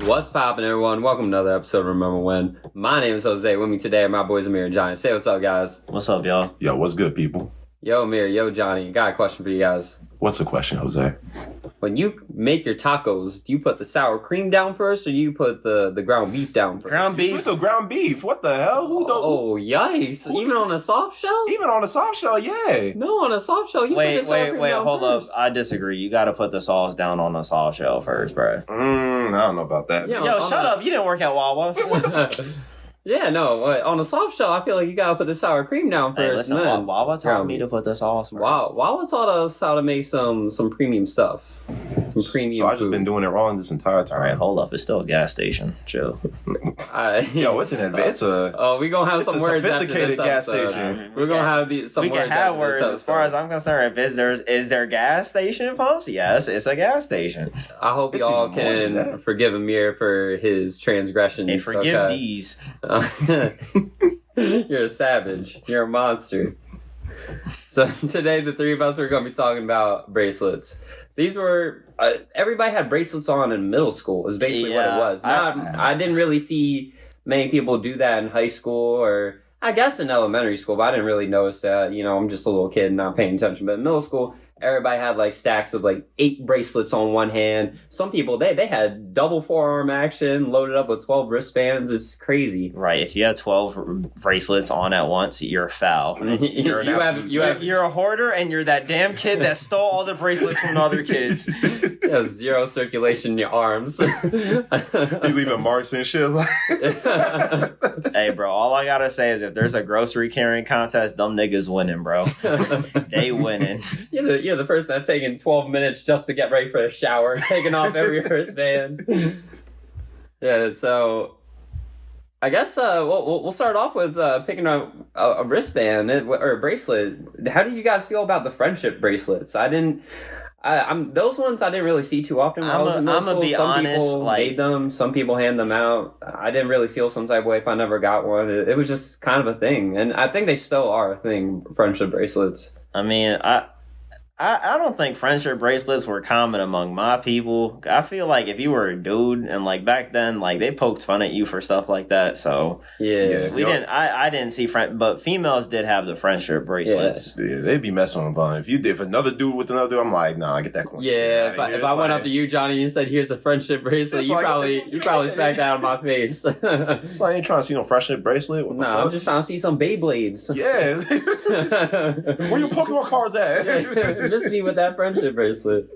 What's poppin', everyone? Welcome to another episode of Remember When. My name is Jose. With me today are my boys Amir and Johnny. Say what's up, guys. What's up, y'all? Yo, what's good, people? Yo, Amir. Yo, Johnny. Got a question for you guys. What's the question, Jose? When you make your tacos, do you put the sour cream down first, or do you put the ground beef down first? Ground beef. What's the ground beef? What the hell? Oh, yikes. Even on a soft shell? Even on a soft shell, yeah. No, on a soft shell, you put the sour cream down hold first. up. I disagree. You gotta put the sauce down on the soft shell first, bro. I don't know about that. Yeah, Yo, shut up. You didn't work at Wawa. Yeah, no. On a soft shell, I feel like you gotta put the sour cream down first. Hey, listen, and then Wawa taught me to put the sauce first. Wow, Wawa taught us how to make some premium stuff. Some premium So I've just food. been doing it wrong this entire time. All right, hold up. It's still a gas station. Chill. Yo, it's an advance. Oh, we gonna have It's some a words after sophisticated this gas episode. station. We're gonna have some We words. can have after words this as far as episode. I'm concerned. Is there gas station pumps? Yes, it's a gas station. I hope It's y'all even more than can that. forgive Amir for his transgressions. Hey, forgive okay? these. You're a savage. You're a monster. So today, the three of us are going to be talking about bracelets. These were everybody had bracelets on in middle school. Is basically what it was. I didn't really see many people do that in high school, or I guess in elementary school, but I didn't really notice that. You know, I'm just a little kid not paying attention. But in middle school, everybody had like stacks of like 8 bracelets on one hand. Some people they had double forearm action loaded up with 12 wristbands. It's crazy. Right, if you have 12 bracelets on at once, you're foul. You're an You're a hoarder, and you're that damn kid that stole all the bracelets from other kids. You have zero circulation in your arms. You leaving marks and shit. Hey, bro, all I gotta say is if there's a grocery carrying contest, them niggas winning, bro. They winning. You're the person that's taking 12 minutes just to get ready for a shower, taking off every wristband. Yeah, so I guess we'll start off with picking a wristband or a bracelet. How do you guys feel about the friendship bracelets? I'm those ones I didn't really see too often when I was in middle school. be Some honest, people like, made them, some people hand them out. I didn't really feel some type of way if I never got one. It was just kind of a thing, and I think they still are a thing. Friendship bracelets. I mean, I don't think friendship bracelets were common among my people. I feel like if you were a dude and like back then, like they poked fun at you for stuff like that. So Yeah. I didn't see but females did have the friendship bracelets. Yeah, they'd be messing with them. If another dude with another dude, I'm like, nah, get that corny shit Yeah, outta here. if I went up to you, Johnny, and said, "Here's a friendship bracelet," It's you like- probably smacked that out of my face. It's like, I ain't trying to see no friendship bracelet. What the Nah, I'm fuck? just trying to see some Beyblades. Yeah. Where your Pokemon cards at? Just me with that friendship bracelet.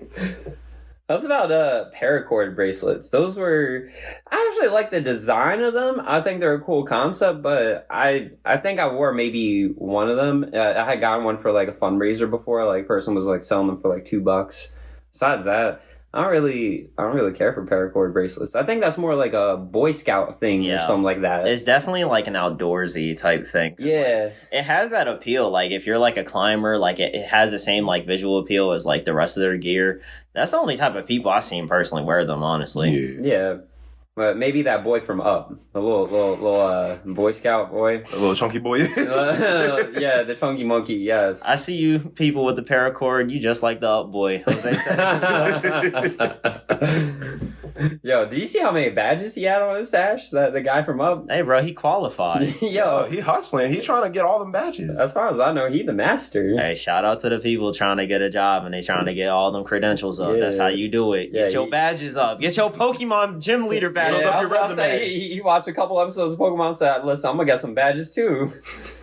That's about paracord bracelets. Those were, I actually like the design of them. I think they're a cool concept, but I think I wore maybe one of them. I had gotten one for like a fundraiser before. Like, person was like selling them for like $2. Besides that, I don't really care for paracord bracelets. I think that's more like a Boy Scout thing or something like that. It's definitely like an outdoorsy type thing. Yeah. It has that appeal. Like if you're like a climber, like it has the same like visual appeal as like the rest of their gear. That's the only type of people I've seen personally wear them, honestly. Yeah. But maybe that boy from Up, the little Boy Scout boy. A little chunky boy. Yeah, the chunky monkey, yes. I see you people with the paracord. You just like the Up boy, Jose said. Yo, do you see how many badges he had on his sash? The guy from Up? Hey, bro, he qualified. Yo, He hustling. He trying to get all them badges. as far as I know, he the master. Hey, shout out to the people trying to get a job and they trying to get all them credentials up. Yeah. That's how you do it. Get Yeah, your badges up. Get your Pokemon gym leader badges Yeah, up. I was about to say, he watched a couple episodes of Pokemon and said, listen, I'm gonna get some badges too.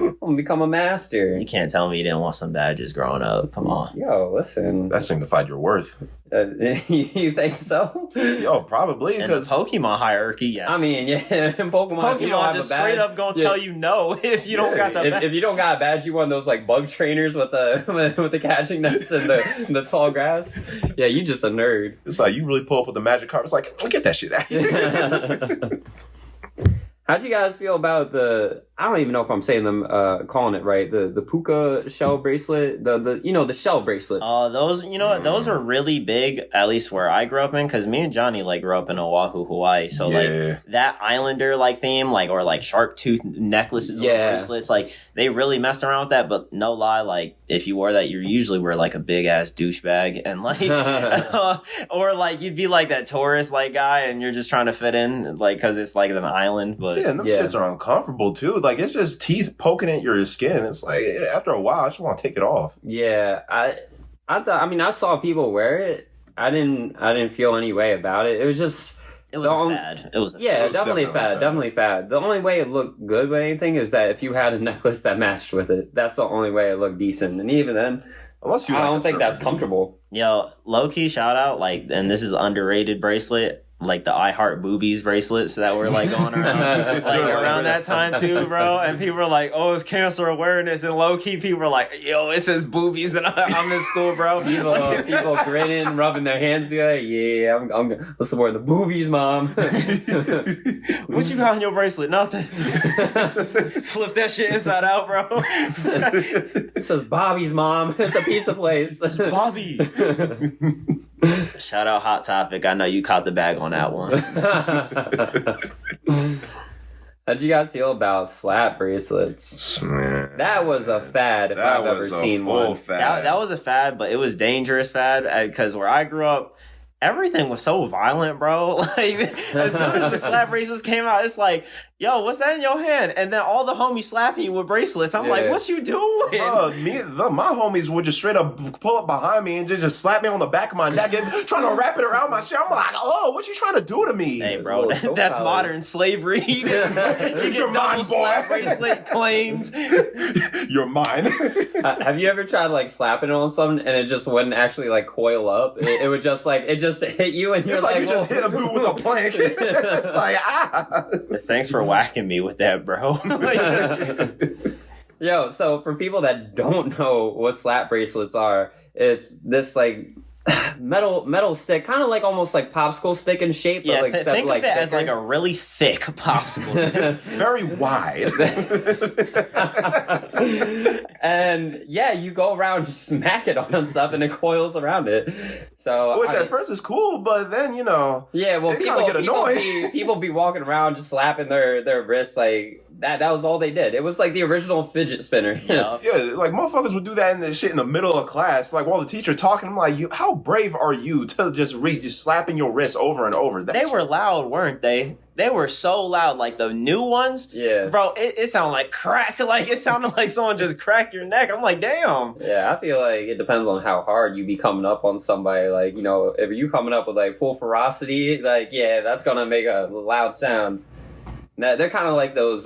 I'm gonna become a master. You can't tell me you didn't want some badges growing up. Come on. Yo, listen. That signified your worth. You think so? Yo, probably In the because Pokemon hierarchy, yes. I mean, yeah, in Pokemon, if you don't Pokemon have just a badge, straight up gonna tell you no if you don't got the badge. if you don't got a badge, you one of those like bug trainers with the with the catching nets and the tall grass. Yeah, you just a nerd. it's like you really pull up with the magic card. It's like, get that shit out. How'd you guys feel about I don't even know if I'm saying them, calling it right, the puka shell bracelet, the shell bracelets. Oh, those, you know what? Those are really big, at least where I grew up in, because me and Johnny, like, grew up in Oahu, Hawaii. So, like, that islander, like, theme, like, or, like, shark tooth necklaces or bracelets, like, they really messed around with that. But no lie, like, if you wore that, you usually wear, like, a big-ass douchebag. And, like, or, like, you'd be, like, that tourist, like, guy, and you're just trying to fit in, like, because it's, like, an island. But and them shits are uncomfortable, too. Like, it's just teeth poking at your skin. It's like, after a while, I just want to take it off. Yeah, I saw people wear it. I didn't feel any way about it. It was just... It was a fad. It was definitely a fad. Definitely a fad. The only way it looked good with anything is that if you had a necklace that matched with it. That's the only way it looked decent. And even then, unless you I don't think that's comfortable. Yo, low-key shout out, like, and this is an underrated bracelet, like the I Heart Boobies bracelets that were like going around like around that time too, bro. And people were like, "Oh, it's cancer awareness," and low key people were like, "Yo, it says boobies," and I'm in school, bro. People grinning, rubbing their hands together. Yeah, I'm let's wear the boobies, mom. What you got on your bracelet? Nothing. Flip that shit inside out, bro. It says Bobby's, mom. It's a pizza place. It's Bobby. Shout out Hot Topic. I know you caught the bag on that one. How'd you guys feel about slap bracelets? Man, that was a fad if I've ever seen one. That was a fad, but it was dangerous fad because where I grew up, everything was so violent, bro. Like, as soon as the slap bracelets came out, it's like, yo, what's that in your hand? And then all the homies slapping you with bracelets. I'm like, what you doing? My homies would just straight up pull up behind me and just slap me on the back of my neck and trying to wrap it around my shit. I'm like, oh, what you trying to do to me? Hey, bro, that's modern slavery. You get double slap bracelet claimed. You're mine. Have you ever tried like slapping it on something and it just wouldn't actually like coil up? It would just like, it just hit you and you're it's like you just hit a boot with a plank. It's like, ah. Thanks for whacking me with that, bro. Yo, so for people that don't know what slap bracelets are, it's this like metal stick, kind of like almost like popsicle stick in shape. Yeah, but like think like of it as like a really thick popsicle stick. Very wide. And yeah, you go around, just smack it on stuff, and it coils around it. So, which at first is cool, but then yeah, well, people people be walking around just slapping their wrists like. That was all they did. It was like the original fidget spinner. Yeah, like motherfuckers would do that in the shit in the middle of class. Like while the teacher talking, I'm like, how brave are you to just slapping your wrist over and over? They were loud, weren't they? They were so loud, like the new ones. Yeah. Bro, it sounded like crack. Like it sounded like someone just cracked your neck. I'm like, damn. Yeah, I feel like it depends on how hard you be coming up on somebody. Like, if you coming up with like full ferocity, like, yeah, that's gonna make a loud sound. They're kind of like those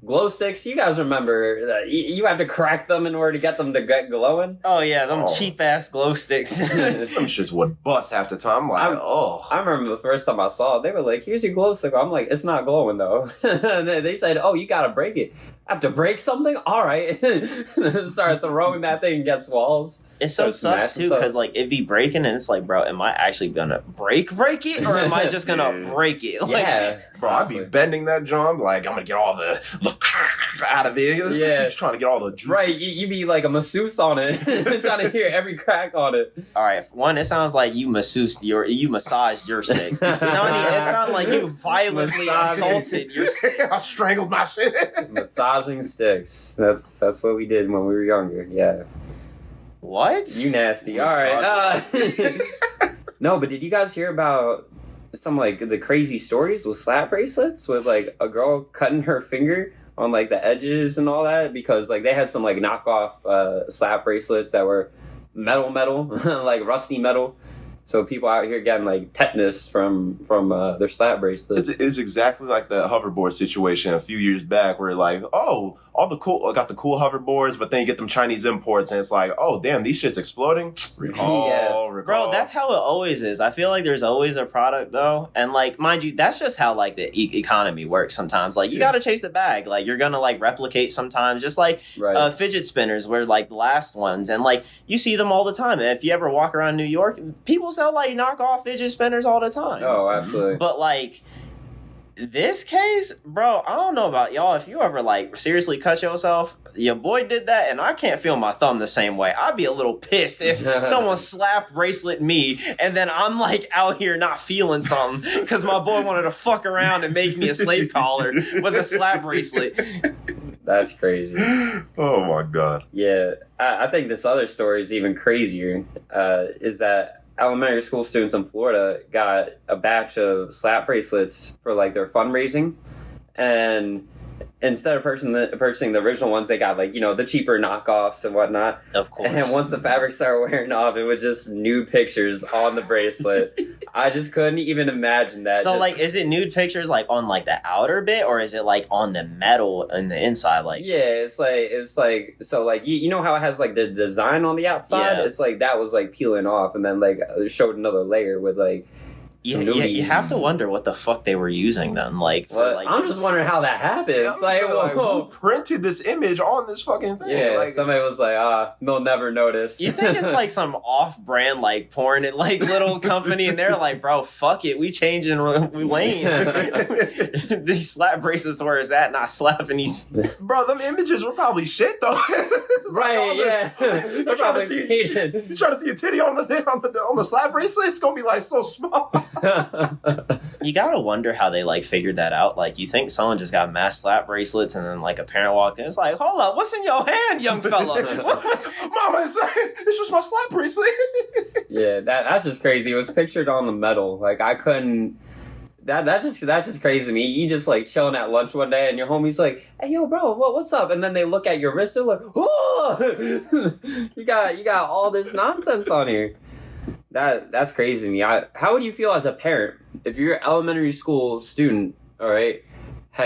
glow sticks. You guys remember that you have to crack them in order to get them to get glowing? Oh, yeah, them cheap-ass glow sticks. Them shits would bust half the time. I'm like, I remember the first time I saw it, they were like, here's your glow stick. I'm like, it's not glowing, though. They said, oh, you gotta break it. I have to break something? All right. Start throwing that thing against walls. It's so sus, too, because, like, it'd be breaking, and it's like, bro, am I actually gonna break it, or am I just gonna break it? Like, yeah. Bro, I'd be bending that drum, like, I'm gonna get all the out of it. Yeah. Just trying to get all the juice. Right, you be like a masseuse on it, trying to hear every crack on it. All right, one, it sounds like you massaged your sticks. Johnny, it sounded like you violently assaulted your sticks. I strangled my shit. Massaging sticks. That's what we did when we were younger. Yeah. What? You nasty. All right. No, but did you guys hear about some like the crazy stories with slap bracelets with like a girl cutting her finger on like the edges and all that because like they had some like knockoff slap bracelets that were metal like rusty metal. So people out here getting like tetanus from their slap bracelets. It's exactly like the hoverboard situation a few years back, where like, oh, got the cool hoverboards, but then you get them Chinese imports, and it's like, oh, damn, these shit's exploding. Recall. Bro, that's how it always is. I feel like there's always a product though, and like, mind you, that's just how like the economy works. Sometimes, like, you gotta chase the bag. Like, you're gonna like replicate sometimes, just like fidget spinners were like the last ones, and like you see them all the time. And if you ever walk around New York, people sell like knockoff fidget spinners all the time. Oh, absolutely. But like, This case, bro, I don't know about y'all. If you ever like seriously cut yourself, your boy did that, and I can't feel my thumb the same way. I'd be a little pissed if someone slap bracelet me, and then I'm like out here not feeling something because my boy wanted to fuck around and make me a slave collar with a slap bracelet. That's crazy. Oh my god. Yeah, I think this other story is even crazier. Is that elementary school students in Florida got a batch of slap bracelets for like their fundraising, and instead of purchasing the original ones, they got like, you know, the cheaper knockoffs and whatnot. Of course. And once the fabric started wearing off, it was just nude pictures on the bracelet. I just couldn't even imagine that. So like, is it nude pictures like on like the outer bit, or is it like on the metal and the inside? Like, yeah, it's like so like you know how it has like the design on the outside. Yeah. It's like that was like peeling off, and then like it showed another layer with like. You have to wonder what the fuck they were using then. Like, for, like I'm just wondering how that happened. Yeah, it's like, who printed this image on this fucking thing? Yeah, like, somebody was like, they'll never notice. You think it's like some off-brand like porn and like little company, and they're like, bro, fuck it, we changing lanes. These slap bracelets where is that? Not slapping these. bro, them images were probably shit though. Right? Yeah. You're trying to see a titty on the slap bracelet. It's gonna be like so small. You gotta wonder how they like figured that out. Like, you think someone just got mass slap bracelets, and then like a parent walked in, it's like, hold up, what's in your hand, young fella? Mama, it's just my slap bracelet. Yeah, that's just crazy. It was pictured on the metal. Like, I couldn't. That's just crazy to me. You just like chilling at lunch one day, and your homie's like, "Hey, yo, bro, what's up?" And then they look at your wrist, they're like, "Oh, you got all this nonsense on here." That's crazy to me. How would you feel as a parent if your elementary school student, all right,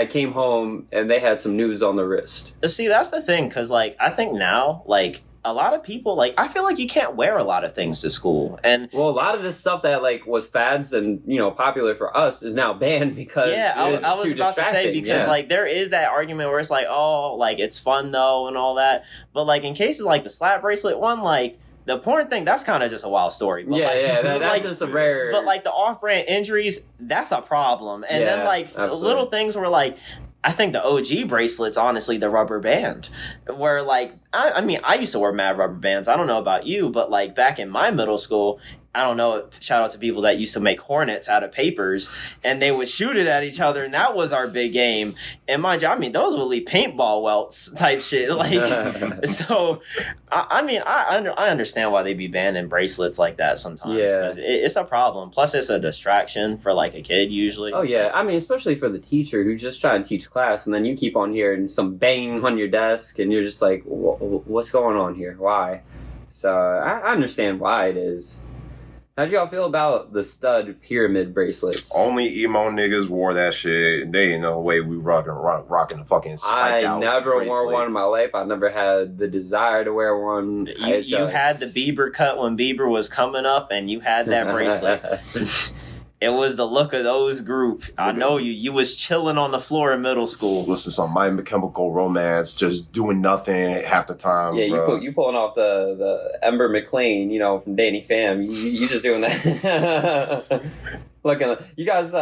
came home and they had some news on the wrist? See, that's the thing, because like I think now, like a lot of people, like I feel like you can't wear a lot of things to school, and well, a lot of this stuff that like was fads and popular for us is now banned because I was about to say, because like there is that argument where it's like, oh, like it's fun though and all that, but like in cases like the slap bracelet one, like. The porn thing, that's kind of just a wild story. But that's like, just a rare... But like the off-brand injuries, that's a problem. And then like absolutely. Little things were like, I think the OG bracelets, honestly, the rubber band, where like, I mean, I used to wear mad rubber bands. I don't know about you, but like back in my middle school, I don't know, shout out to people that used to make hornets out of papers, and they would shoot it at each other, and that was our big game. And mind you, I mean, those would leave paintball welts type shit. Like, so, I mean, I understand why they be banning bracelets like that sometimes, because it's a problem. Plus, it's a distraction for like a kid usually. Oh yeah, I mean, especially for the teacher who's just trying to teach class, and then you keep on hearing some banging on your desk, and you're just like, what's going on here? Why? So I understand why it is. How'd y'all feel about the stud pyramid bracelets? Only emo niggas wore that shit. They ain't no way we rocking the fucking spiked out I never bracelet. wore one in my life. I never had the desire to wear one. You had the Bieber cut when Bieber was coming up, and you had that bracelet. It was the look of those group. I know you was chilling on the floor in middle school. Listen to some My Chemical Romance, just doing nothing half the time. Yeah, bro. you pulling off the Ember McLean, from Danny Pham. You just doing that. Looking, you guys,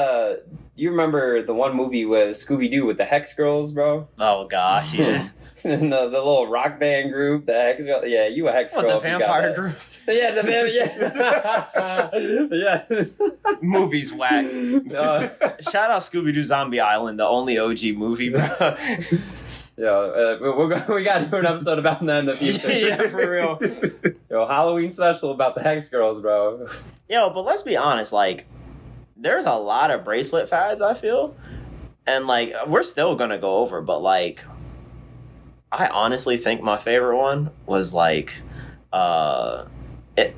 you remember the one movie with Scooby-Doo with the Hex Girls, bro? Oh gosh, yeah. And the little rock band group, the Hex Girls. Yeah, you a Hex Girl. What, the vampire group? Yeah, the vampire. Yeah. Movie's whack. Shout out Scooby-Doo Zombie Island, the only OG movie, bro. Yeah, we got to do an episode about that in the future. Yeah, for real. Yo, Halloween special about the Hex Girls, bro. Yo, but let's be honest, like, there's a lot of bracelet fads, I feel. And, like, we're still gonna go over, but, like, I honestly think my favorite one was, like, it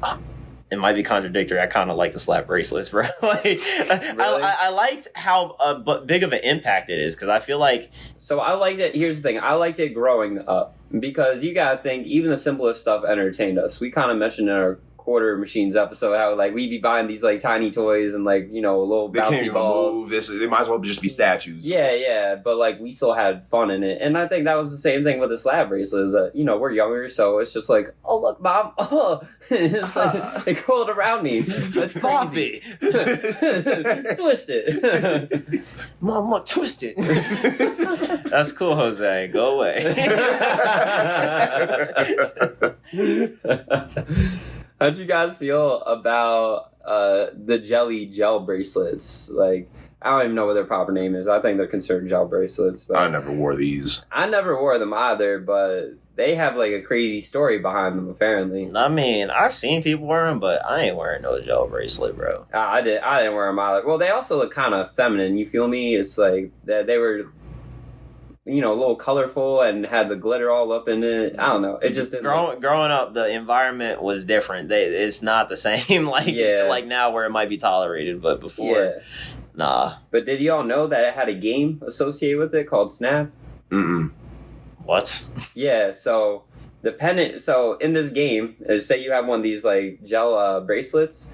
might be contradictory. I kind of like the slap bracelets, bro. Like, really? I liked how big of an impact it is, because I feel like... So I liked it. Here's the thing. I liked it growing up, because you gotta think, even the simplest stuff entertained us. We kind of mentioned in our quarter machines episode, how like we'd be buying these like tiny toys and like, you know, little they can't bouncy even balls. move. They might as well just be statues. Yeah, but like we still had fun in it. And I think that was the same thing with the slab bracelets, that, you know, we're younger, so it's just like, oh look, mom, it's like, they curled around me. That's crazy. Twist it. Mom, look, twist it. That's cool, Jose. Go away. How'd you guys feel about the jelly gel bracelets? Like, I don't even know what their proper name is. I think they're considered gel bracelets. But I never wore these. I never wore them either, but they have like a crazy story behind them, apparently. I mean, I've seen people wear them, but I ain't wearing no gel bracelet, bro. I didn't wear them either. Well, they also look kind of feminine. You feel me? It's like they were, you know, a little colorful and had the glitter all up in it. I don't know. It just didn't growing up, the environment was different. It's not the same like now where it might be tolerated, but before, nah. But did y'all know that it had a game associated with it called Snap? Mm-mm. What? Yeah. So in this game, say you have one of these like gel bracelets.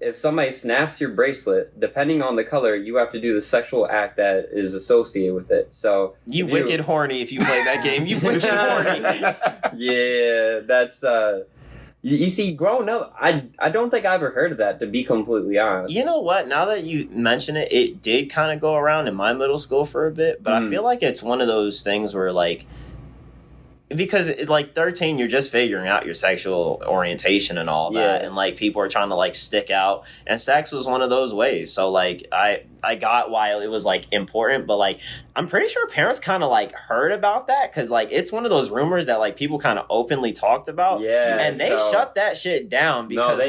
If somebody snaps your bracelet, depending on the color, you have to do the sexual act that is associated with it. So you wicked horny if you play that game. You wicked horny. Yeah, that's you see, growing up, I don't think I ever heard of that, to be completely honest. You know what? Now that you mention it, it did kind of go around in my middle school for a bit, but I feel like it's one of those things where like, because like 13, you're just figuring out your sexual orientation and all that, and like people are trying to like stick out, and sex was one of those ways. So like I got why it was like important, but like I'm pretty sure parents kind of like heard about that, because like it's one of those rumors that like people kind of openly talked about, and they shut that shit down because they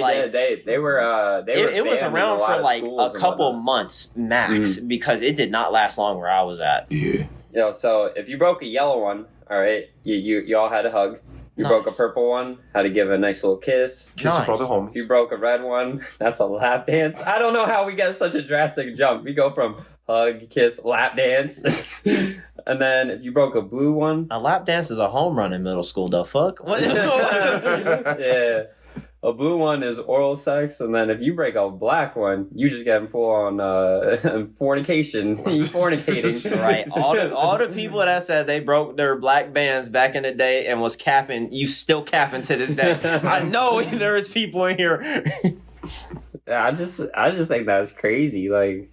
were it was around for like a couple months max, because it did not last long where I was at. Yeah. You know, so if you broke a yellow one, all right, you all had a hug. You broke a purple one, had to give a nice little kiss. Kiss for the homies. If you broke a red one, that's a lap dance. I don't know how we get such a drastic jump. We go from hug, kiss, lap dance. And then if you broke a blue one, a lap dance is a home run in middle school. The fuck? What? Yeah. A blue one is oral sex, and then if you break a black one, you just get full on fornication. You fornicating. Right. All the people that said they broke their black bands back in the day and was capping, you still capping to this day. I know there is people in here. Yeah, I just think that's crazy. Like,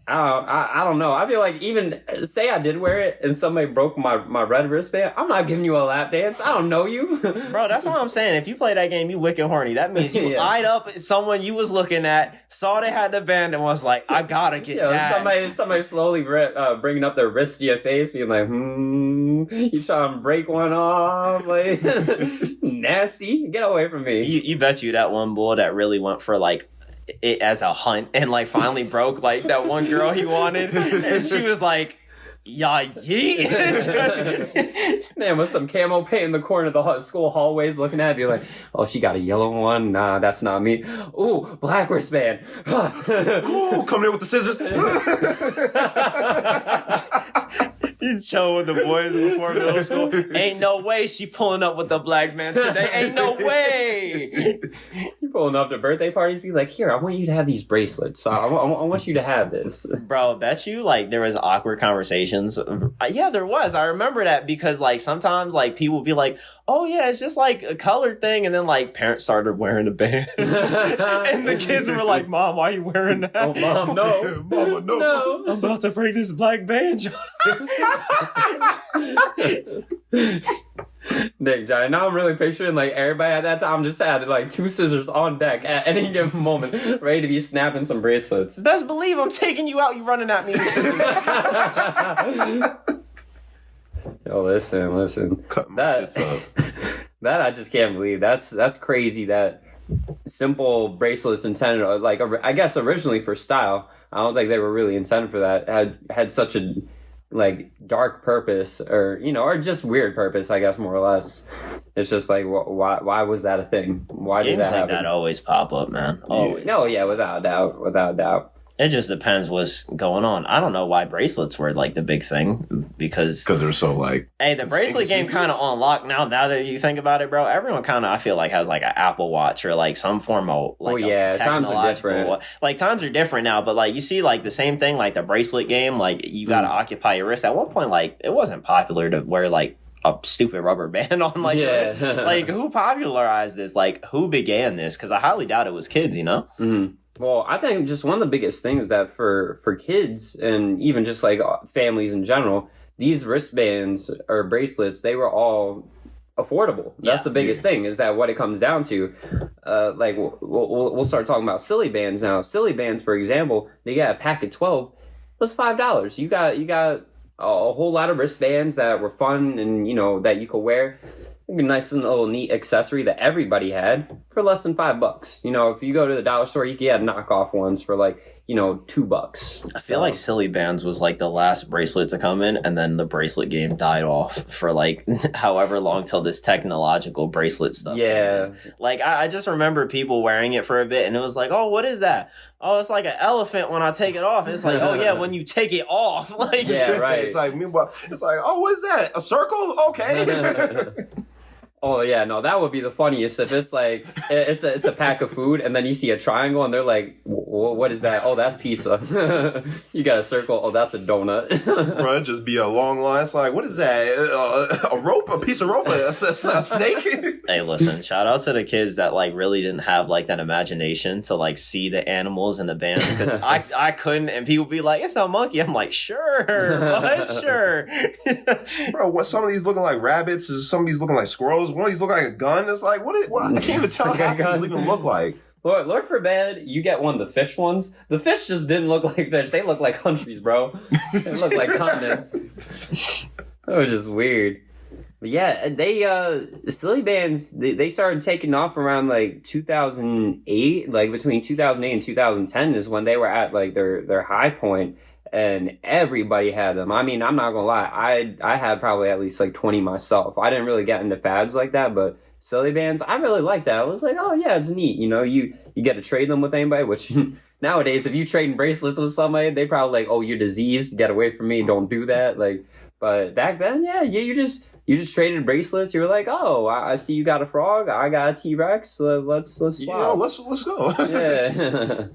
I don't know. I feel like, even say I did wear it and somebody broke my red wristband, I'm not giving you a lap dance. I don't know you. Bro, that's what I'm saying. If you play that game, you wicked horny. That means you eyed up someone you was looking at, saw they had the band, and was like, I gotta get that. Somebody slowly bringing up their wrist to your face, being like, you trying to break one off? Like, nasty. Get away from me. You bet you that one bull that really went for like it as a hunt and like finally broke like that one girl he wanted, and she was like, yeah, yeet. Man, with some camo paint in the corner of the school hallways looking at you like, oh, she got a yellow one? Nah, that's not me. Ooh, black wristband. Ooh, coming in with the scissors. You chill with the boys before middle school. Ain't no way she pulling up with the black man today. Ain't no way. You pulling up to birthday parties, be like, here, I want you to have these bracelets. I want you to have this. Bro, bet you like there was awkward conversations. Yeah, there was. I remember that because like sometimes like people would be like, oh yeah, it's just like a colored thing, and then like parents started wearing a band, and the kids were like, Mom, why are you wearing that? Oh, Mom, no. Mama, no. I'm about to break this black band. Nick, Johnny, now I'm really picturing like everybody at that time just had like 2 scissors on deck at any given moment, ready to be snapping some bracelets. Best believe I'm taking you out. You running at me with scissors. Yo, listen. That I just can't believe. That's crazy. That simple bracelets intended, like, I guess originally for style. I don't think they were really intended for that. Had such a like dark purpose, or or just weird purpose, I guess, more or less. It's just like, why was that a thing? Why did that happen? Games like that always pop up, man. Always. No, yeah, without a doubt. It just depends what's going on. I don't know why bracelets were like the big thing because they're so like. Hey, the bracelet game kind of unlocked now. Now that you think about it, bro, everyone kind of I feel like has like an Apple Watch or like some form of like times are different. Like times are different now, but like you see like the same thing like the bracelet game. Like you got to occupy your wrist. At one point, like it wasn't popular to wear like a stupid rubber band on like wrist. Like who popularized this? Like who began this? Because I highly doubt it was kids. You know. Mm-hmm. Well, I think just one of the biggest things that for kids and even just like families in general, these wristbands or bracelets, they were all affordable. That's the biggest thing is that what it comes down to. Like we'll start talking about silly bands now. Silly bands, for example, they got a pack of 12. It was $5. You got a whole lot of wristbands that were fun and that you could wear. A nice and little neat accessory that everybody had for less than $5. If you go to the dollar store, you can get knockoff ones for like $2. I feel like silly bands was like the last bracelet to come in, and then the bracelet game died off for like however long till this technological bracelet stuff. Yeah, like I just remember people wearing it for a bit, and it was like, oh, what is that? Oh, it's like an elephant when I take it off. It's like, oh yeah, when you take it off. Like yeah, right. It's like meanwhile, it's like, oh, what is that? A circle? Okay. Oh yeah, no, that would be the funniest if it's like it's a pack of food and then you see a triangle and they're like, what is that? Oh, that's pizza. You got a circle. Oh, that's a donut. Bro, it'd just be a long line. It's like, what is that? A rope? A piece of rope? A snake? Hey, listen, shout out to the kids that like really didn't have like that imagination to like see the animals in the bands because I couldn't, and people be like, it's a monkey. I'm like, sure, what? Sure. Bro, what? Some of these looking like rabbits, some of these looking like squirrels. One of these look like a gun. It's like, what? I can't even tell how these even look like. Lord forbid you get one of the fish ones. The fish just didn't look like fish. They look like countries, bro. They look like continents. That was just weird. But yeah, they silly bands they started taking off around like 2008, like between 2008 and 2010 is when they were at like their high point. And everybody had them. I mean, I'm not gonna lie. I had probably at least like 20 myself. I didn't really get into fads like that, but silly bands, I really like that. I was like, oh yeah, it's neat. You get to trade them with anybody, which nowadays, if you trading bracelets with somebody, they probably like, oh, you're diseased. Get away from me. Don't do that. Like, but back then, yeah, you just traded bracelets. You were like, oh, I see you got a frog. I got a T-Rex. So let's swap. Yeah, let's go. Yeah.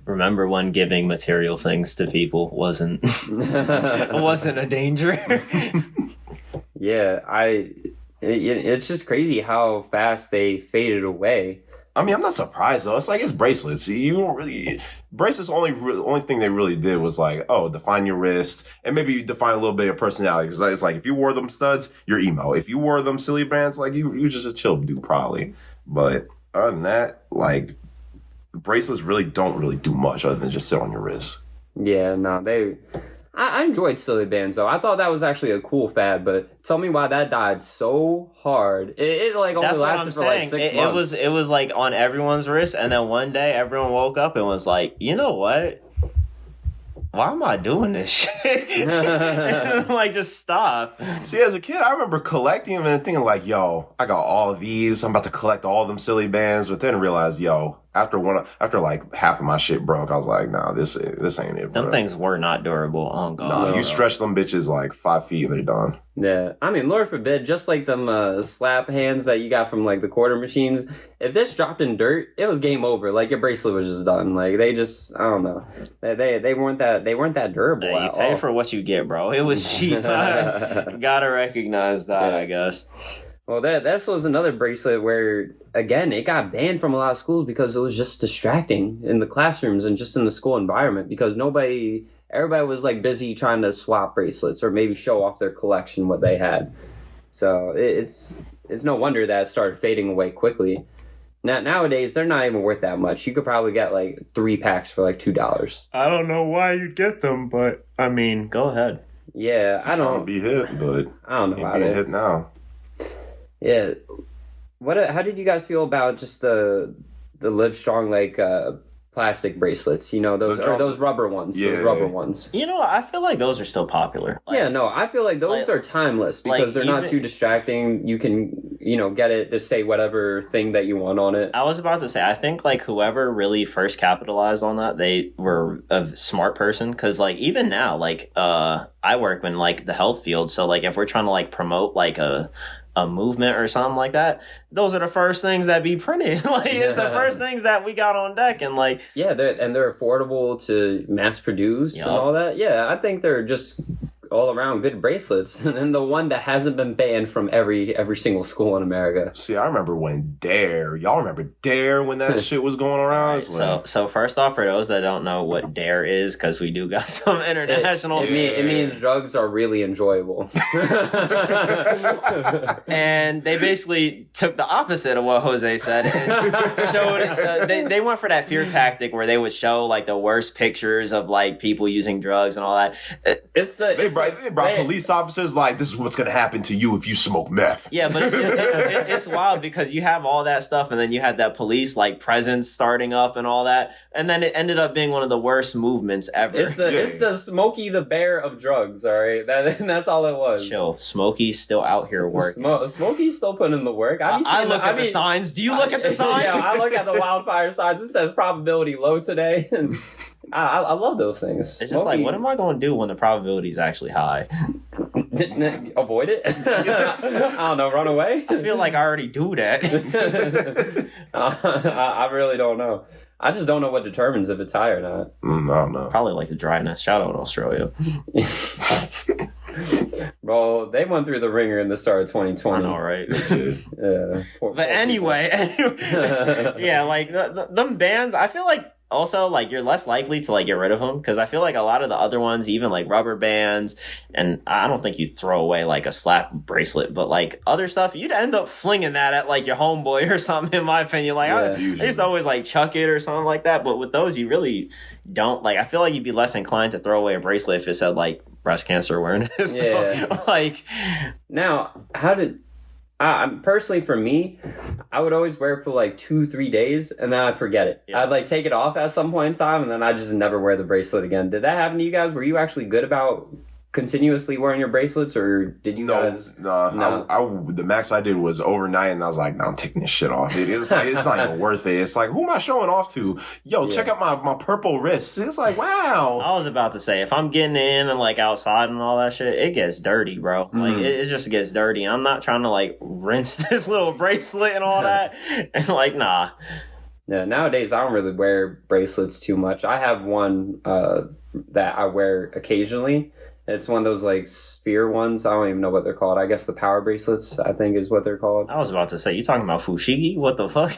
Remember when giving material things to people wasn't a danger? Yeah, it's just crazy how fast they faded away. I mean, I'm not surprised though. It's like it's bracelets. You don't really bracelets. Only thing they really did was like, oh, define your wrist and maybe define a little bit of personality. Because it's like if you wore them studs, you're emo. If you wore them silly bands, like you just a chill dude probably. But other than that, like bracelets really don't really do much other than just sit on your wrist. Yeah, no, I enjoyed silly bands though. I thought that was actually a cool fad, but tell me why that died so hard. It like only lasted for like 6 months. It was like on everyone's wrist, and then one day everyone woke up and was like, you know what? Why am I doing this shit? And, like, just stopped. See, as a kid, I remember collecting them and thinking like, yo, I got all of these. I'm about to collect all of them silly bands. But then realized, yo, after like half of my shit broke, I was like, nah, this ain't it, bro. Them things were not durable. Oh, God. Nah, you stretch them bitches like 5 feet, they're done. Yeah, I mean, Lord forbid, just like them slap hands that you got from like the quarter machines. If this dropped in dirt, it was game over. Like your bracelet was just done. Like they just, I don't know, they weren't that durable. Hey, you pay for what you get, bro. It was cheap. Gotta recognize that, yeah. I guess. Well, that was another bracelet where, again, it got banned from a lot of schools because it was just distracting in the classrooms and just in the school environment because everybody was like busy trying to swap bracelets or maybe show off their collection, what they had. So it's no wonder that it started fading away quickly. Nowadays, they're not even worth that much. You could probably get like 3 packs for like $2. I don't know why you'd get them, but I mean, go ahead. Yeah, I don't. Trying to be hip, but I don't know how to hip now. Yeah, how did you guys feel about just the Live Strong like plastic bracelets? You know, those rubber ones. Yeah. Those rubber ones. You know, I feel like those are still popular. Like, yeah, no, I feel like those are timeless because they're not too distracting. You can get it to say whatever thing that you want on it. I was about to say, I think like whoever really first capitalized on that, they were a smart person. Because like even now, like I work in like the health field, so like if we're trying to like promote like a movement or something like that, those are the first things that be printed. Like it's the first things that we got on deck, and like they're affordable to mass produce and all that. Yeah, I think they're just all around good bracelets, and the one that hasn't been banned from every single school in America. See, I remember when y'all remember Dare when that shit was going around. Right, so first off, for those that don't know what Dare is, because we do got some international. It means drugs are really enjoyable. And they basically took the opposite of what Jose said and showed. They went for that fear tactic where they would show like the worst pictures of like people using drugs and all that. They brought police officers like, this is what's going to happen to you if you smoke meth. Yeah, but it's wild because you have all that stuff, and then you had that police like presence starting up and all that, and then it ended up being one of the worst movements ever. It's the Smokey the Bear of drugs. All right, that's all it was. Chill, Smokey's still out here working. Smokey's still putting in the work. I look at the signs. Do you look at the signs? Yeah, I look at the wildfire signs. It says probability low today. And I love those things. It's just like, what am I going to do when the probability is actually high? Avoid it? I don't know, run away? I feel like I already do that. I really don't know. I just don't know what determines if it's high or not. I don't know. Probably like the dryness. Shout out Australia. Bro, they went through the ringer in the start of 2020. I know, right? Yeah. But anyway, yeah, like them bands, I feel like also like you're less likely to like get rid of them, because I feel like a lot of the other ones, even like rubber bands, and I don't think you'd throw away like a slap bracelet, but like other stuff, you'd end up flinging that at like your homeboy or something, in my opinion. Like I used to always like chuck it or something like that, but with those you really don't. Like I feel like you'd be less inclined to throw away a bracelet if it said like breast cancer awareness. Yeah. So, like now, personally, for me, I would always wear it for like 2-3 days, and then I'd forget it. Yeah. I'd like take it off at some point in time, and then I just never wear the bracelet again. Did that happen to you guys? Were you actually good about continuously wearing your bracelets, or did you guys? No. The max I did was overnight, and I was like, "No, I'm taking this shit off. It's not even worth it." It's like, who am I showing off to? Yo, check out my purple wrists. It's like, wow. I was about to say, if I'm getting in and like outside and all that shit, it gets dirty, bro. Like it just gets dirty. I'm not trying to like rinse this little bracelet and all that. And like, nah. Yeah, nowadays I don't really wear bracelets too much. I have one that I wear occasionally. It's one of those like sphere ones. I don't even know what they're called. I guess the power bracelets, I think, is what they're called. I was about to say, you talking about fushigi? What the fuck?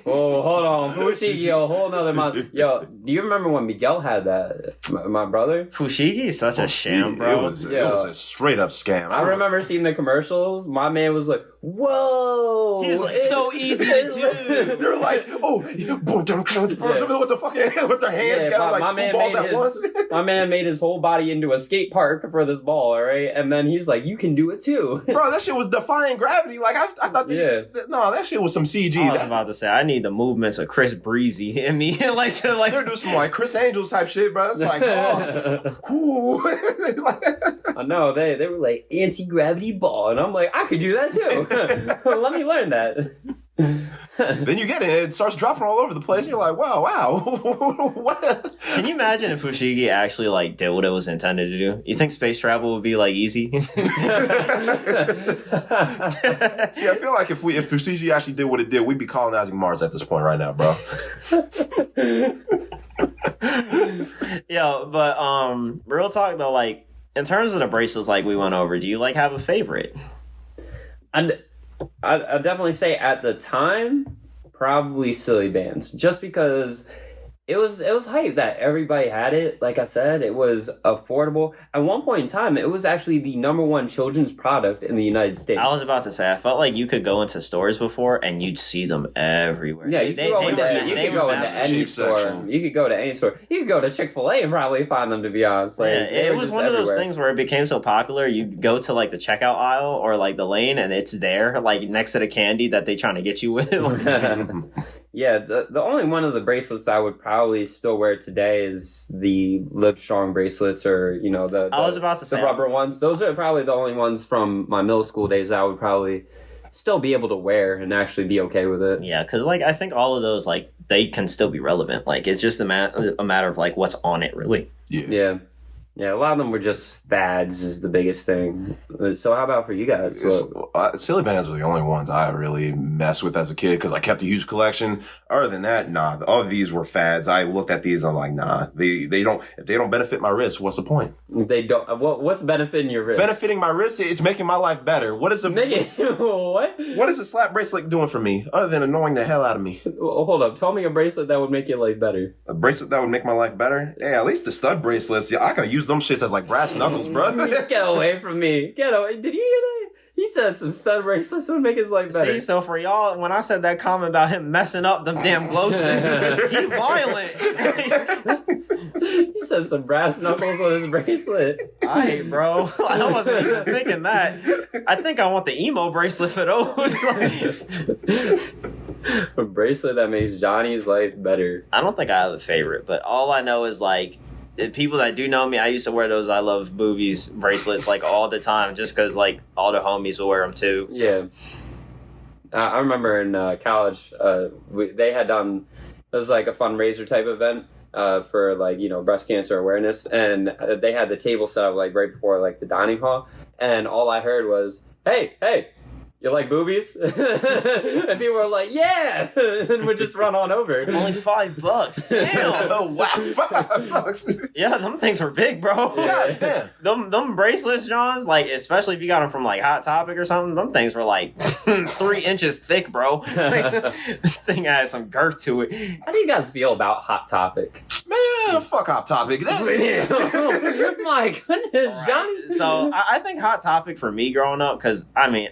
Oh, hold on. Fushigi, a whole nother month. Yo, do you remember when Miguel had that? My brother? Fushigi is such a sham, bro. It was a straight up scam. I remember seeing the commercials. My man was like, whoa. He was like, so easy to do. They're like, what the fuck? With their hands got like two balls at once. My man made his whole body into a skate park for this ball, all right? And then he's like, you can do it too. Bro, that shit was defying gravity. Like, I thought that shit was some CG. I was about to say, I need the movements of Chris Breezy in me. They're doing some like Chris Angel type shit, bro. It's like, I know, they were like anti-gravity ball, and I'm like, I could do that too. Let me learn that. Then you get it starts dropping all over the place. You're like, wow. What? Can you imagine if Fushigi actually like did what it was intended to do? You think space travel would be like easy? See, I feel like if Fushigi actually did what it did, we'd be colonizing Mars at this point right now, bro. Yo, but real talk though, like in terms of the bracelets like we went over, do you like have a favorite? I'd definitely say at the time, probably Silly Bands, just because it was hype that everybody had it. Like I said, it was affordable. At one point in time, it was actually the #1 children's product in the United States. I was about to say, I felt like you could go into stores before and you'd see them everywhere. Yeah, you could go into any store. You could go to any store. You could go to Chick-fil-A and probably find them, to be honest. Like, yeah, it was one of those things where it became so popular, you go to like the checkout aisle or like the lane and it's there, like next to the candy that they trying to get you with. Yeah, the only one of the bracelets I would probably still wear today is the Live Strong bracelets, or I was about to say the rubber ones. Those are probably the only ones from my middle school days that I would probably still be able to wear and actually be okay with it. Yeah, because like I think all of those like they can still be relevant. Like it's just a matter of like what's on it, really. Yeah. Yeah, a lot of them were just fads is the biggest thing. So how about for you guys? Silly bands were the only ones I really messed with as a kid because I kept a huge collection. Other than that, nah. All of these were fads. I looked at these and I'm like, nah. They don't. If they don't benefit my wrist, what's the point? They don't. What's benefiting your wrist? Benefiting my wrist, it's making my life better. What is what? What is a slap bracelet doing for me other than annoying the hell out of me? Hold up. Tell me a bracelet that would make your life better. A bracelet that would make my life better? Yeah, at least the stud bracelets. Yeah, I could use them shits as like brass knuckles, bro. Get away from me. Get away. Did you hear that? He said some stud bracelets would make his life better. See, so for y'all, when I said that comment about him messing up them damn glow sticks, he violent. He said some brass knuckles on his bracelet. Alright, bro. I wasn't even thinking that. I think I want the emo bracelet for those. A bracelet that makes Johnny's life better. I don't think I have a favorite, but all I know is like people that do know me, I used to wear those I love boobies bracelets like all the time just because like all the homies will wear them too. So. Yeah. I remember in college, they had done, it was like a fundraiser type event for like, breast cancer awareness. And they had the table set up like right before like the dining hall. And all I heard was, hey, you like boobies? And people were like, yeah! And would just run on over. Only $5. Damn! Oh, wow, $5. Yeah, them things were big, bro. Yeah. Them bracelets, Johns, like, especially if you got them from, like, Hot Topic or something, them things were, like, 3 inches thick, bro. Like, thing had some girth to it. How do you guys feel about Hot Topic? Man, fuck Hot Topic. My goodness, Johnny. So, I think Hot Topic for me growing up, because, I mean,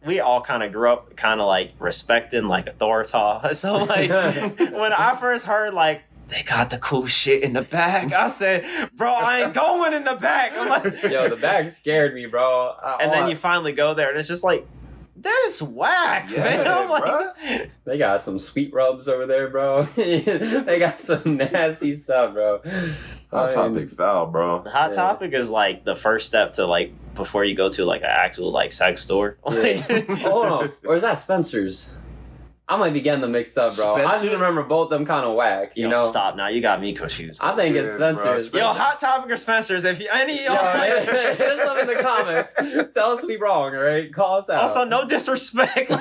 we all kind of grew up kind of like respecting like authority. So like when I first heard like they got the cool shit in the back, I said, bro, I ain't going in the back unless. Yo, the bag scared me, bro. And then you finally go there and it's just like, that's whack, yeah, man. Like, they got some sweet rubs over there, bro. They got some nasty stuff, bro. Hot Topic foul, bro. Hot Topic is like the first step to like before you go to like an actual like sex store. Yeah. Hold on, or is that Spencer's? I might be getting them mixed up, bro. Spencer? I just remember both them kind of whack, you know? Stop now. You got me confused. I think it's Spencer's. Bro. Yo, Hot Topic or Spencer's? If any of y'all... Hit us up in the comments. Tell us we wrong, all right? Call us out. Also, no disrespect. Yo,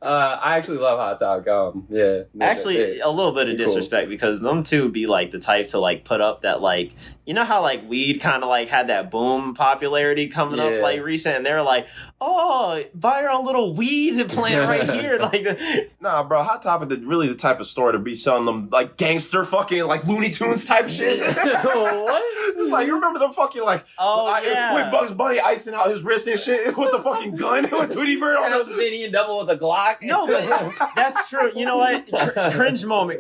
I actually love Hot Topic. Yeah. Actually, a little bit of disrespect because them two be like the type to like put up that like, you know how like weed kind of like had that boom popularity coming up like recent, and they're like, oh, buy your own little weed plant right here. Like, nah, bro, Hot Topic is really the type of store to be selling them like gangster fucking like Looney Tunes type shit. What? It's like, you remember them fucking like, with Bugs Bunny icing out his wrist and shit with the fucking gun with Tweety Bird on the Vinny and double with a Glock. No, but that's true. You know what? Cringe moment.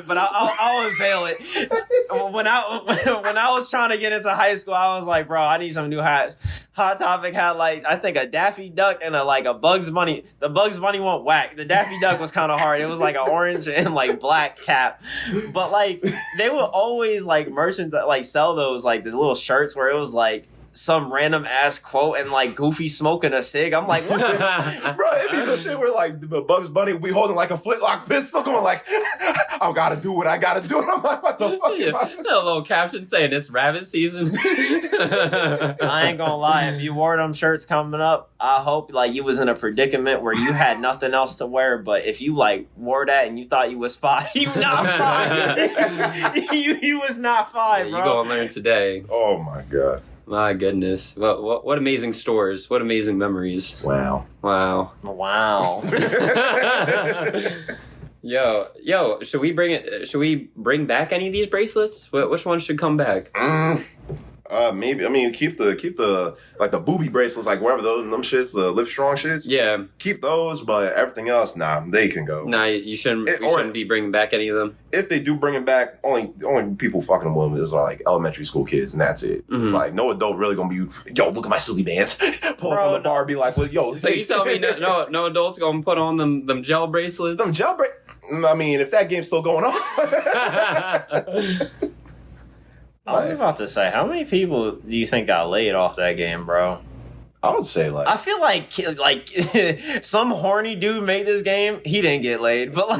But I'll unveil it. When I was trying to get into high school, I was like, bro, I need some new hats. Hot Topic had like I think a Daffy Duck and a Bugs Bunny. The Bugs Bunny went whack. The Daffy Duck was kind of hard. It was like an orange and like black cap. But like they would always like merchants like sell those like these little shirts where it was like some random ass quote and like Goofy smoking a cig. I'm like, what the bro, it'd be the shit where like Bugs Bunny would be holding like a flintlock pistol going like, I gotta do what I gotta do. And I'm like, what the fuck? A little caption saying it's rabbit season. I ain't gonna lie, if you wore them shirts coming up, I hope like you was in a predicament where you had nothing else to wear, but if you like wore that and you thought you was fine, you not fine. you was not fine, bro. You gonna learn today. Oh my god. My goodness. What amazing stores. What amazing memories. Wow. Yo, should we bring back any of these bracelets? Which ones should come back? Maybe. I mean, keep the like the booby bracelets, like whatever them shits, the Live Strong shits. Yeah. Keep those, but everything else, nah, they can go. Nah, you shouldn't. We shouldn't be bringing back any of them. If they do bring it back, only people fucking with them is like elementary school kids, and that's it. Mm-hmm. It's like no adult really gonna be, yo, look at my silly bands. Pull up on the bar, be like, well, yo. So you tell me no adults gonna put on them gel bracelets? Them gel I mean, if that game's still going on. I was about to say, how many people do you think got laid off that game, bro? I would say like I feel like some horny dude made this game. He didn't get laid, but like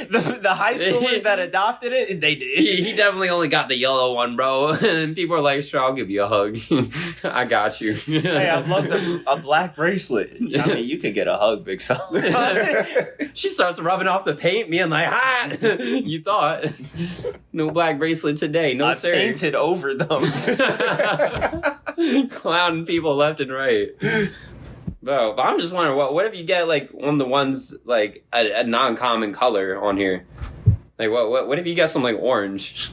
the high schoolers that adopted it, they did. He definitely only got the yellow one, bro. And people are like, "Sure, I'll give you a hug. I got you." Hey, I'd love a black bracelet. I mean, you could get a hug, big fella. She starts rubbing off the paint, being like, "Hi." You thought no black bracelet today? No, sir. I painted over them. Clowning people left and right. Bro, but I'm just wondering, what if you get like one of the ones like a non-common color on here? Like what if you get some like orange?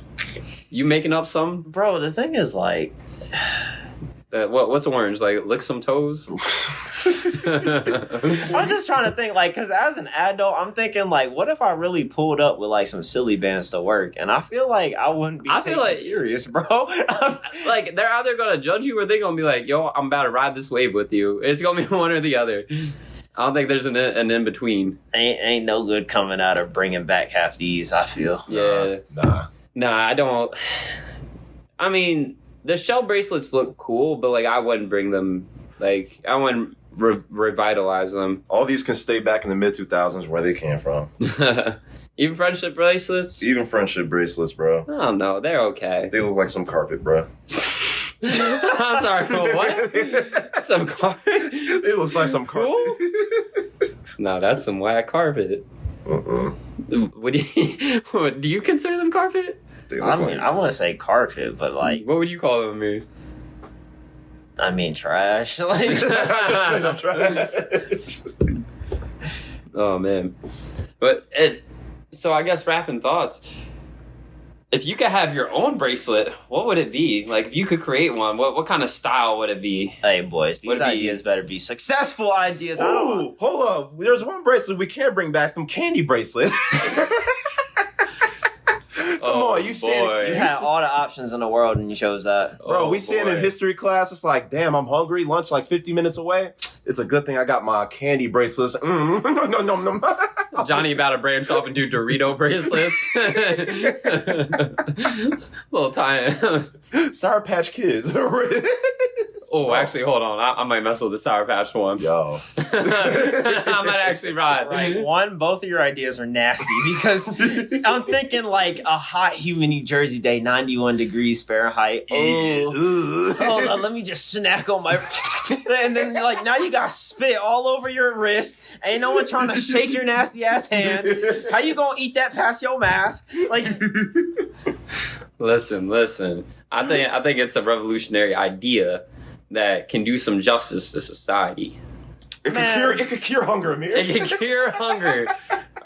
You making up some? Bro, the thing is like what's orange? Like lick some toes? I'm just trying to think, like, because as an adult, I'm thinking, like, what if I really pulled up with, like, some silly bands to work? And I feel like I wouldn't be taken serious, bro. Like, they're either going to judge you or they're going to be like, yo, I'm about to ride this wave with you. It's going to be one or the other. I don't think there's an in-between. Ain't no good coming out of bringing back half these, I feel. Yeah. Nah, I don't. I mean, the shell bracelets look cool, but, like, I wouldn't bring them. Like, I wouldn't revitalize them. All these can stay back in the mid-2000s where they came from. Even friendship bracelets? Even friendship bracelets, bro. I don't know. They're okay. They look like some carpet, bro. I'm sorry, what? Some carpet? It looks like some carpet. No, that's some whack carpet. What do you consider them carpet? I mean, I want to say carpet, but like... What would you call them, Amir? I mean, trash. Like, trash. Oh man, so I guess wrapping thoughts. If you could have your own bracelet, what would it be? Like, if you could create one, what kind of style would it be? Hey boys, these ideas better be successful ideas. Ooh, hold up. There's one bracelet we can't bring back. Them candy bracelets. Come on, you said you had all the options in the world and you chose that. Bro, we said in history class, it's like, damn, I'm hungry. Lunch like 50 minutes away. It's a good thing I got my candy bracelets. No. Johnny about to branch off and do Dorito bracelets. Little tie. Sour Patch Kids. Oh, actually, hold on. I might mess with the Sour Patch one. Yo. I might actually ride. Right. One, both of your ideas are nasty because I'm thinking like a hot, humid New Jersey day, 91 degrees Fahrenheit. Oh, hold on, let me just snack on my... And then like now you got spit all over your wrist. Ain't no one trying to shake your nasty ass hand. How you gonna eat that past your mask? Like... Listen. I think it's a revolutionary idea that can do some justice to society. It could cure hunger, Amir. It can cure hunger.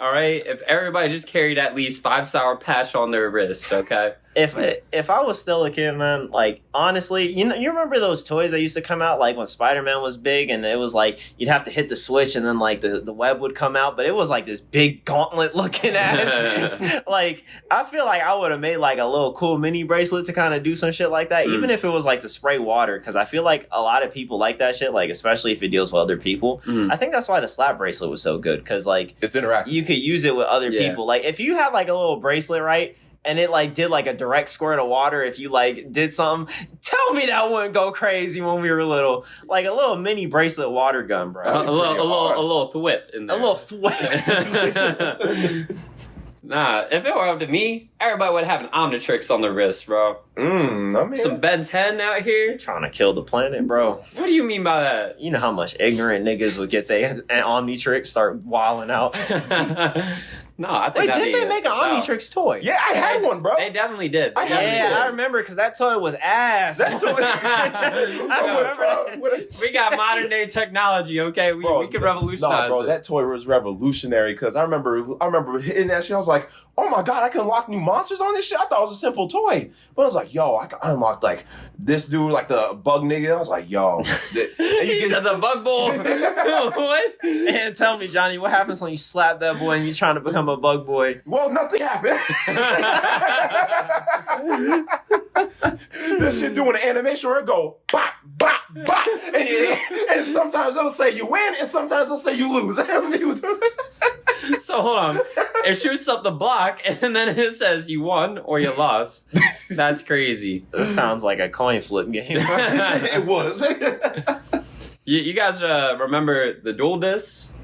All right? If everybody just carried at least 5 Sour Patch on their wrist, okay? If I was still a kid, man, like, honestly, you remember those toys that used to come out, like, when Spider-Man was big, and it was, like, you'd have to hit the switch, and then, like, the web would come out, but it was, like, this big gauntlet-looking ass. Like, I feel like I would have made, like, a little cool mini bracelet to kind of do some shit like that, even if it was, like, to spray water, because I feel like a lot of people like that shit, like, especially if it deals with other people. I think that's why the slap bracelet was so good, because, like... It's interactive. You could use it with other people. Like, if you had, like, a little bracelet, right... and it, like, did, like, a direct squirt of water if you, like, did something. Tell me that wouldn't go crazy when we were little. Like, a little mini bracelet water gun, bro. A little thwip in there. A little thwip. Nah, if it were up to me, everybody would have an Omnitrix on their wrist, bro. Some Ben 10 out here. Trying to kill the planet, bro. What do you mean by that? You know how much ignorant niggas would get their Omnitrix start wilding out. No, I think did they make an Omnitrix toy? Yeah, I had one, bro. They definitely did. I remember because that toy was ass. That's what I remember that. We got modern day technology, okay? We can revolutionize bro, it. that toy was revolutionary because I remember hitting that shit. I was like, oh my God, I can unlock new monsters on this shit? I thought it was a simple toy. But I was like, yo, I can unlock like this dude, like the bug nigga. I was like, yo. He said the bug boy. What? And tell me, Johnny, what happens when you slap that boy and you're trying to become a bug boy? Well, nothing happened. This shit doing an animation where it go bop, bop, bop. And sometimes they'll say you win and sometimes they'll say you lose. So hold on. It shoots up the block and then it says you won or you lost. That's crazy. This sounds like a coin flip game. It was. You guys remember the dual discs?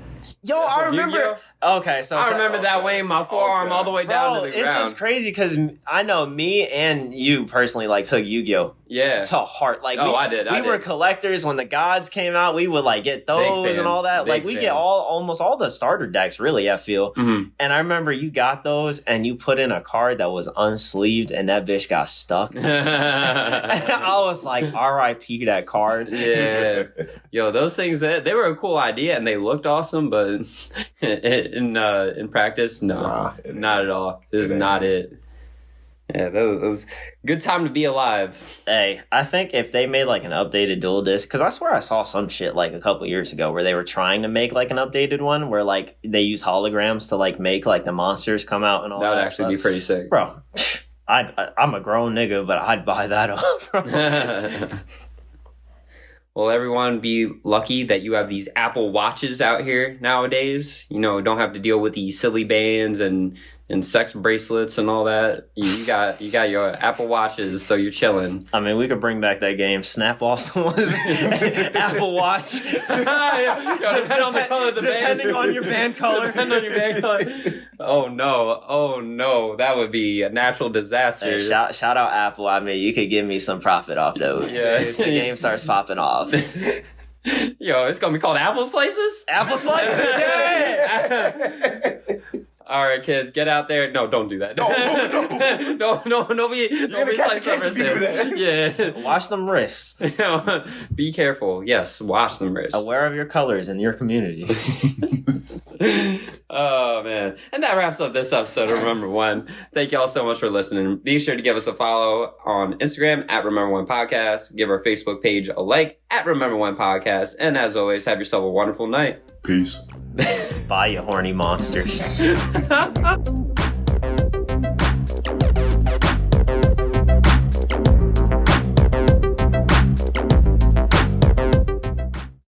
Yo, I remember. Okay, I remember that weighing my forearm all the way down to the ground. It's just crazy because I know me and you personally like took Yu-Gi-Oh! To heart. Like, I did. We were collectors when the gods came out. We would like get those and all that. Like, we get almost all the starter decks, really, I feel. Mm-hmm. And I remember you got those and you put in a card that was unsleeved and that bitch got stuck. And I was like, R.I.P. that card. Yeah. Yo, those things, they were a cool idea and they looked awesome, but in practice, no, not at all. This is not it. Yeah, that was good time to be alive. Hey, I think if they made like an updated dual disc, because I swear I saw some shit like a couple years ago where they were trying to make like an updated one where like they use holograms to like make like the monsters come out and all that. That would actually be pretty sick, bro. I'm a grown nigga, but I'd buy that up, bro. Well, everyone, be lucky that you have these Apple Watches out here nowadays. You know, don't have to deal with these silly bands and sex bracelets and all that. You got your Apple Watches, so you're chilling. I mean, we could bring back that game, Snap off someone's Apple Watch. Depending on your band color. Depending on your band color. Oh no, that would be a natural disaster. Hey, shout out Apple. I mean, you could give me some profit off those. Yeah. If the game starts popping off. Yo, it's gonna be called Apple Slices? Apple Slices, yeah! All right, kids, get out there. No, don't do that. No. Don't be catch a case if you do that. Yeah. Wash them wrists. Be careful. Yes, wash them wrists. Aware of your colors in your community. Oh, man. And that wraps up this episode of Remember One. Thank you all so much for listening. Be sure to give us a follow on Instagram at Remember One Podcast. Give our Facebook page a like at Remember One Podcast. And as always, have yourself a wonderful night. Peace. Bye, you horny monsters.